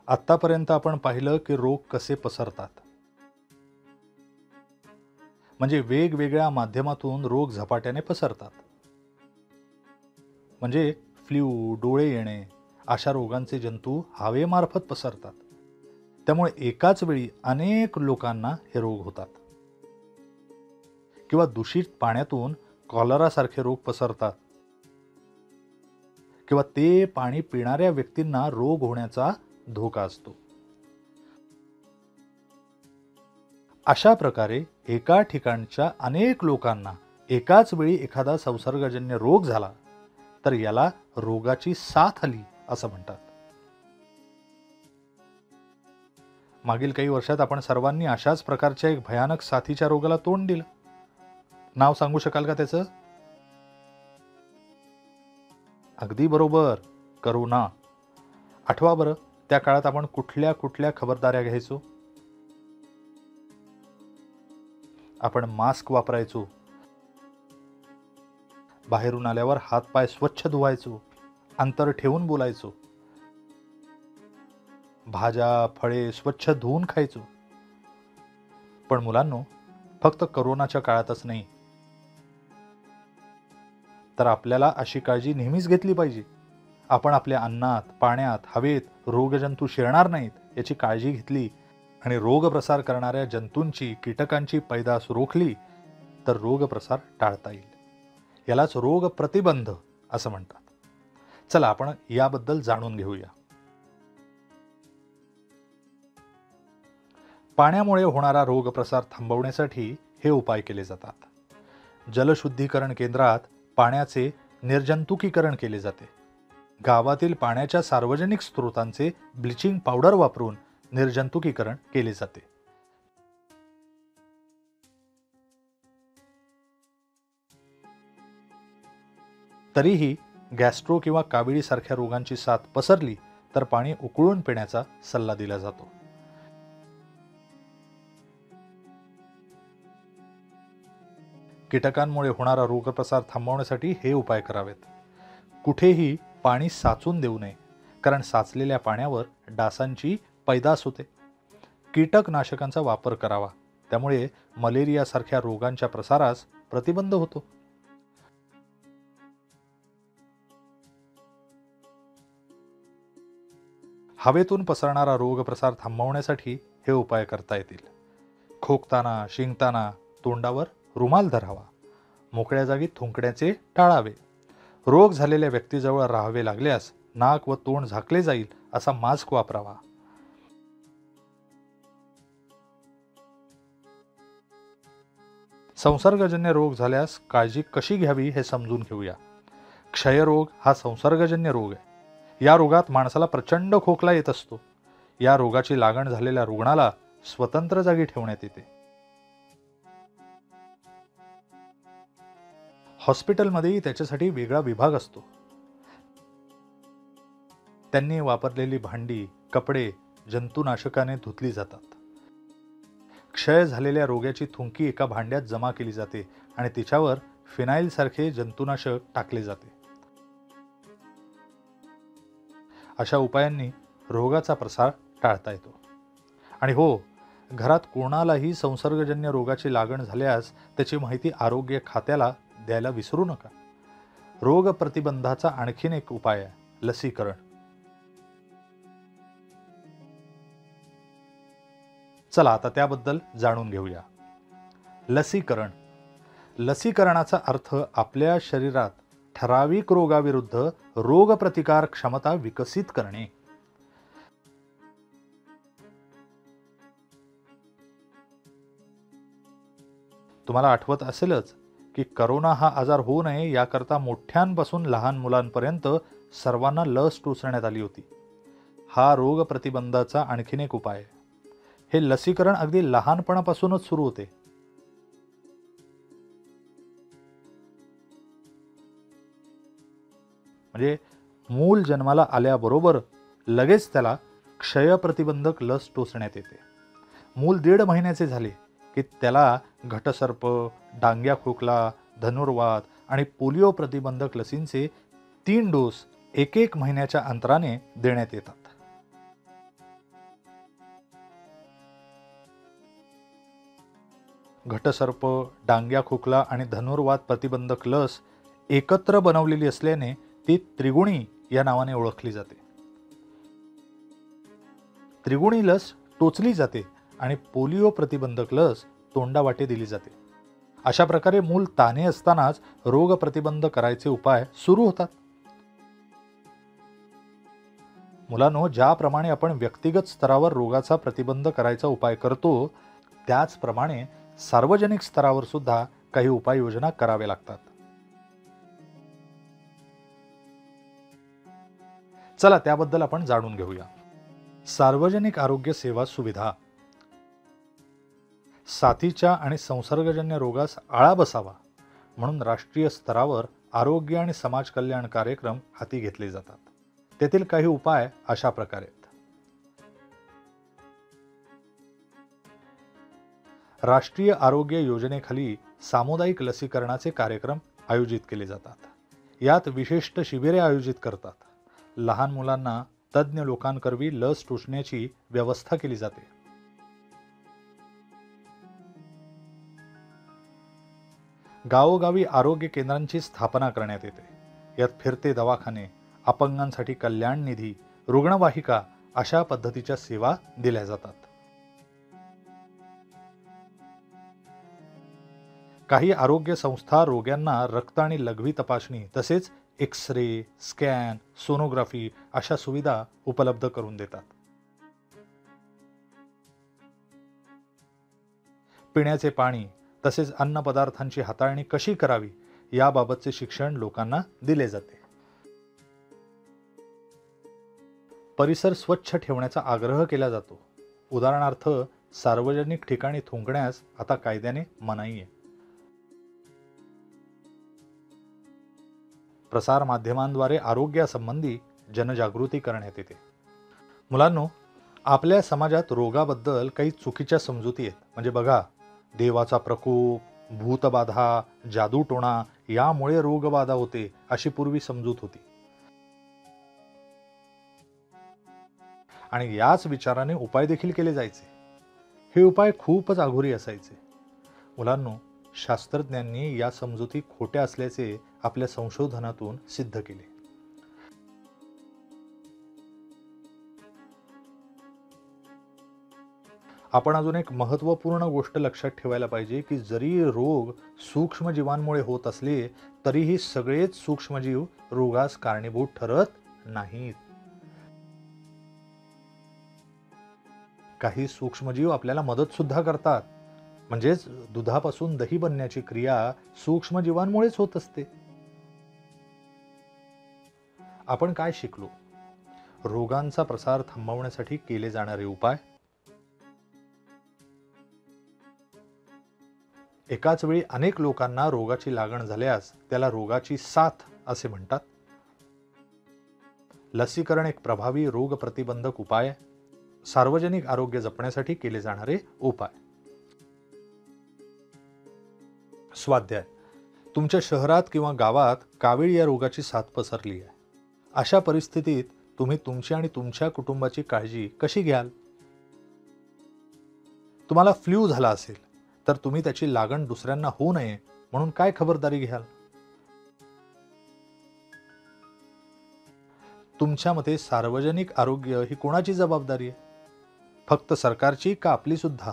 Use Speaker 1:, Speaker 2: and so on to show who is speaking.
Speaker 1: आत्तापर्यंत आपण पाहिलं की रोग कसे पसरतात. म्हणजे वेगवेगळ्या माध्यमातून रोग झपाट्याने पसरतात. म्हणजे फ्ल्यू, डोळे येणे अशा रोगांचे जंतू हवेमार्फत पसरतात. त्यामुळे एकाच वेळी अनेक लोकांना हे रोग होतात. किंवा दूषित पाण्यातून कॉलरा सारखे रोग पसरतात. किंवा ते पाणी पिणाऱ्या व्यक्तींना रोग होण्याचा धोका असतो. अशा प्रकारे एका ठिकाणच्या अनेक लोकांना एकाच वेळी एखादा संसर्गजन्य रोग झाला तर याला रोगाची साथ आली असं म्हणतात. मागील काही वर्षात आपण सर्वांनी अशाच प्रकारच्या एक भयानक साथीच्या रोगाला तोंड दिलं. नाव सांगू शकाल का त्याचं? अगदी बरोबर, करोना. आठवा बरं, त्या काळात आपण कुठल्या कुठल्या खबरदाऱ्या घ्यायचो? आपण मास्क वापरायचो, बाहेरून आल्यावर हातपाय स्वच्छ धुवायचो, अंतर ठेवून बोलायचो, भाज्या फळे स्वच्छ धुवून खायचो. पण मुलांनो, फक्त करोनाच्या काळातच नाही, तर आपल्याला अशी काळजी नेहमीच घेतली पाहिजे. आपण आपल्या अन्नात, पाण्यात, हवेत रोगजंतू शिरणार नाहीत याची काळजी घेतली आणि रोग प्रसार करणाऱ्या जंतूंची, कीटकांची पैदास रोखली तर रोग प्रसार टाळता येईल. यालाच रोग प्रतिबंध असं म्हणतात. चला आपण याबद्दल जाणून घेऊया. पाण्यामुळे होणारा रोग प्रसार थांबवण्यासाठी हे उपाय केले जातात. जलशुद्धीकरण केंद्रात पाण्याचे निर्जंतुकीकरण केले जाते. गावातील पाण्याच्या सार्वजनिक स्रोतांचे ब्लिचिंग पावडर वापरून निर्जंतुकीकरण केले जाते. तरीही गॅस्ट्रो किंवा काविळी सारख्या रोगांची साथ पसरली तर पाणी उकळून पिण्याचा सल्ला दिला जातो. कीटकांमुळे होणारा रोगप्रसार थांबवण्यासाठी हे उपाय करावेत. कुठेही पाणी साचून देऊ नये, कारण साचलेल्या पाण्यावर डासांची पैदास होते. कीटकनाशकांचा वापर करावा, त्यामुळे मलेरिया सारख्या रोगांच्या प्रसारास प्रतिबंध होतो. हवेतून पसरणारा रोगप्रसार थांबवण्यासाठी हे उपाय करता येतील. खोकताना, शिंकताना तोंडावर रुमाल धरावा. मोकळ्या जागी थुंकण्याचे टाळावे. रोग झालेल्या व्यक्तीजवळ राहावे लागल्यास नाक व तोंड झाकले जाईल असा मास्क वापरावा. संसर्गजन्य रोग झाल्यास काळजी कशी घ्यावी हे समजून घेऊया. क्षयरोग हा संसर्गजन्य रोग आहे. या रोगात माणसाला प्रचंड खोकला येत असतो. या रोगाची लागण झालेल्या रुग्णाला स्वतंत्र जागी ठेवण्यात येते. हॉस्पिटलमध्येही त्याच्यासाठी वेगळा विभाग असतो. त्यांनी वापरलेली भांडी, कपडे जंतुनाशकाने धुतली जातात. क्षय झालेल्या रोग्याची थुंकी एका भांड्यात जमा केली जाते आणि तिच्यावर फिनाईल सारखे जंतुनाशक टाकले जाते. अशा उपायांनी रोगाचा प्रसार टाळता येतो. आणि हो, घरात कोणालाही संसर्गजन्य रोगाची लागण झाल्यास त्याची माहिती आरोग्य खात्याला द्यायला विसरू नका. रोग प्रतिबंधाचा आणखीन एक उपाय आहे लसीकरण. चला आता त्याबद्दल जाणून घेऊया. लसीकरण. लसीकरणाचा अर्थ आपल्या शरीरात ठराविक रोगाविरुद्ध रोगप्रतिकार क्षमता विकसित करणे. तुम्हाला आठवत असेलच की करोना हा आजार होऊ नये याकरता मोठ्यांपासून लहान मुलांपर्यंत सर्वांना लस टोचण्यात आली होती. हा रोग प्रतिबंधाचा आणखीन एक उपाय आहे. हे लसीकरण अगदी लहानपणापासूनच सुरू होते. म्हणजे मूल जन्माला आल्याबरोबर लगेच त्याला क्षय प्रतिबंधक लस टोचण्यात येते. मूल 1.5 महिन्याचे झाले की त्याला घटसर्प, डांग्या खोकला, धनुर्वात आणि पोलिओ प्रतिबंधक लसींचे 3 डोस 1-1 महिन्याच्या अंतराने देण्यात येतात. घटसर्प, डांग्या खोकला आणि धनुर्वात प्रतिबंधक लस एकत्र बनवलेली असल्याने ती त्रिगुणी या नावाने ओळखली जाते. त्रिगुणी लस टोचली जाते आणि पोलिओ प्रतिबंधक लस तोंडावाटे दिली जाते. अशा प्रकारे मूल ताणे असतानाच रोग प्रतिबंध करायचे उपाय सुरू होतात. मुलांनो, ज्याप्रमाणे आपण व्यक्तिगत स्तरावर रोगाचा प्रतिबंध करायचा उपाय करतो, त्याचप्रमाणे सार्वजनिक स्तरावर सुद्धा काही उपाययोजना कराव्या लागतात. चला त्याबद्दल आपण जाणून घेऊया. सार्वजनिक आरोग्य सेवा सुविधा. साथीच्या आणि संसर्गजन्य रोगास आळा बसावा म्हणून राष्ट्रीय स्तरावर आरोग्य आणि समाज कल्याण कार्यक्रम हाती घेतले जातात. तेथील काही उपाय अशा प्रकारे आहेत. राष्ट्रीय आरोग्य योजनेखाली सामुदायिक लसीकरणाचे कार्यक्रम आयोजित केले जातात. यात विशिष्ट शिबिरे आयोजित करतात. लहान मुलांना तज्ज्ञ लोकांकरवी लस टोचण्याची व्यवस्था केली जाते. गावोगावी आरोग्य केंद्रांची स्थापना करण्यात येते. यात फिरते दवाखाने, अपंगांसाठी कल्याण निधी, रुग्णवाहिका अशा पद्धतीच्या सेवा दिल्या जातात. काही आरोग्य संस्था रोग्यांना रक्त आणि लघवी तपासणी तसेच एक्स-रे, स्कॅन, सोनोग्राफी अशा सुविधा उपलब्ध करून देतात. पिण्याचे पाणी तसेच अन्न पदार्थांची हाताळणी कशी करावी याबाबतचे शिक्षण लोकांना दिले जाते. परिसर स्वच्छ ठेवण्याचा आग्रह केला जातो. उदाहरणार्थ, सार्वजनिक ठिकाणी थुंकण्यास आता कायद्याने मनाई आहे. प्रसार माध्यमांद्वारे आरोग्यासंबंधी जनजागृती करण्यात येते. मुलांनो, आपल्या समाजात रोगाबद्दल काही चुकीच्या समजुती आहेत. म्हणजे बघा, देवाचा प्रकोप, भूतबाधा, जादूटोणा यामुळे रोगबाधा होते अशी पूर्वी समजूत होती. आणि याच विचाराने उपाय देखील केले जायचे. हे उपाय खूपच अघोरी असायचे. मुलांनो, शास्त्रज्ञांनी या समजुती खोट्या असल्याचे आपल्या संशोधनातून सिद्ध केले. आपण अजून एक महत्त्वपूर्ण गोष्ट लक्षात ठेवायला पाहिजे की जरी रोग सूक्ष्मजीवांमुळे होत असले तरीही सगळेच सूक्ष्मजीव रोगास कारणीभूत ठरत नाहीत. काही सूक्ष्मजीव आपल्याला मदत सुद्धा करतात. म्हणजेच दुधापासून दही बनण्याची क्रिया सूक्ष्मजीवांमुळेच होत असते. आपण काय शिकलो? रोगांचा प्रसार थांबवण्यासाठी केले जाणारे उपाय. एकाच वेळी अनेक लोकांना रोगाची लागण झाल्यास त्याला रोगाची साथ असे म्हणतात. लसीकरण एक प्रभावी रोग प्रतिबंधक उपाय. सार्वजनिक आरोग्य जपण्यासाठी केले जाणारे उपाय. स्वाध्याय. तुमच्या शहरात किंवा गावात कावीळ या रोगाची साथ पसरली आहे. अशा परिस्थितीत तुम्ही तुमची आणि तुमच्या कुटुंबाची काळजी कशी घ्याल? तुम्हाला फ्लू झाला असेल तर तुम्ही त्याची लागण दुसऱ्यांना होऊ नये म्हणून काय खबरदारी घ्याल? तुमच्या मते सार्वजनिक आरोग्य ही कोणाची जबाबदारी आहे? फक्त सरकारची का आपली सुद्धा?